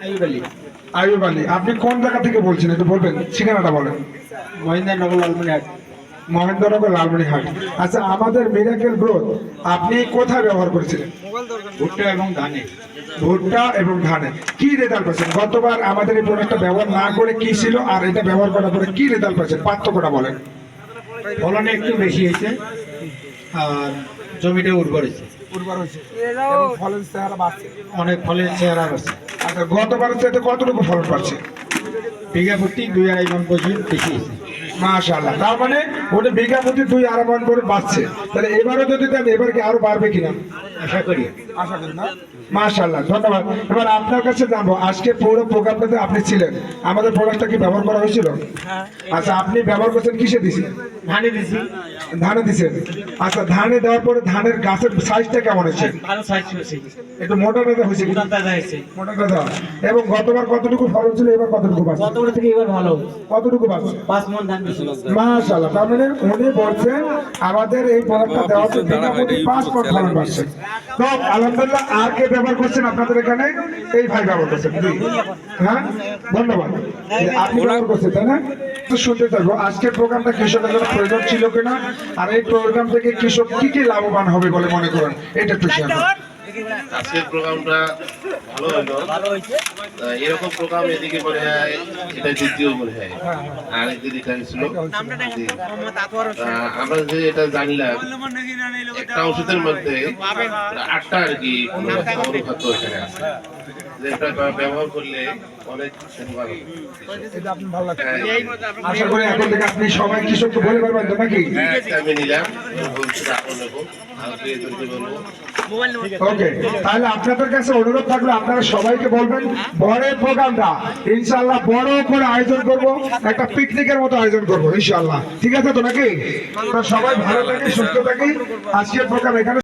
আয়ুব আলী, আপনি কোন জায়গা থেকে বলছেন একটু বলবেন, ঠিকানাটা বলেন। মহেন্দ্রনগর লালমনিরহাট। মহেন্দ্রনগর লালমনিরহাট। আচ্ছা, আমাদের মিরাকেল গ্রোথ আপনি কোথায় ব্যবহার করেছিলেন? ভুট্টা এবং ধানে। ভুট্টা এবং ধানে কি রেজাল্ট পাচ্ছেন? গতবার আমাদের এই প্রোডাক্টটা ব্যবহার না করে কি ছিল, আর এটা ব্যবহার করার পরে কি রেজাল্ট পাচ্ছেন, পার্থক্যটা বলেন। ফলনে একটু বেশি হয়েছে আর জমিটা উর্বর হয়েছে। এবং ফলের চেহারা বাড়ছে। অনেক ফলের চেহারা আছে। আচ্ছা, গতবারের চাইতে কতটুকু ফলন পাচ্ছে? বিঘা প্রতি 2-2.5 মণ পর্যন্ত বেশি হয়েছে। মাশাআল্লাহ, তার মানে ওটা বিঘা প্রতি 2-2.5 মণ করে বাড়ছে। তাহলে এবারও যদি দেন, এবার কি আরো বাড়বে কিনা? আশা করি। আশা করি না। মাশাআল্লাহ, ধন্যবাদ। এবার আপনার কাছে জানবো, আজকে পুরো প্রোগ্রামটাতে আপনি ছিলেন, আমাদের প্রোডাক্টটা কি ব্যবহার করা হয়েছিল? আচ্ছা, আপনি ব্যবহার করছেন কিসে দিছেন? ধানে দিছি। ধানে দিছেন। আচ্ছা, ধানে দেওয়ার পরে ধানের গাছের সাইজটা কেমন হয়েছে? ভালো সাইজ হয়েছে। একটু মোটা টাদা হয়েছে কি? দাদা হয়েছে। মোটা টাদা। এবং গতবার কতটুকু ফলন ছিল, এবার কতটুকু পাচ্ছে? গতবার থেকে এবার ভালো। কতটুকু পাচ্ছে? 5 মণ ধান বেশি। মাশাআল্লাহ, তার মানে উনি বলছেন আমাদের এই প্রোডাক্টটা দেওয়াতে বিঘা প্রতি 5 মণ ফলন পাচ্ছে। তো আলহামদুলিল্লাহ, আর কে ব্যবহার করছেন আপনাদের এখানে? এই ভাই ব্যবহার করছেন। হ্যাঁ, ধন্যবাদ। আপনি ব্যবহার করছেন, তাই না? তো শুনতে থাকবো আজকের প্রোগ্রামটা কৃষকের জন্য প্রয়োজন ছিল কিনা, আর এই প্রোগ্রাম থেকে কৃষক কি কি লাভবান হবে বলে মনে করেন, এটা একটু শেয়ার করুন। আজকের প্রোগ্রামটা ভালো হইলো। এরকম প্রোগ্রাম এদিকে মনে হয় এটা দ্বিতীয় মনে হয়, আর একদিন এটা ছিল। আমরা যে এটা জানলাম, একটা ওষুধের মধ্যে 8টা আর কি অনুখাদ্য এখানে আছে, যেটা ব্যবহার করলে অনেক ভালো। আশা করি এখন থেকে আপনি সবাই কৃষককে বলে পারবেন তো নাকি? আমি নিলাম, ভবিষ্যতে আরো নেবো, আর প্রিয়জনকে বলবো। ওকে, তাহলে আপনাদের কাছে অনুরোধ থাকলে আপনারা সবাইকে বলবেন পরের প্রোগ্রামটা ইনশাআল্লাহ বড় করে আয়োজন করব, একটা পিকনিকের মতো আয়োজন করব ইনশাআল্লাহ। ঠিক আছে তো নাকি? তো সবাই ভালো থাকি, সুস্থ থাকি। আজকের প্রোগ্রাম এখানে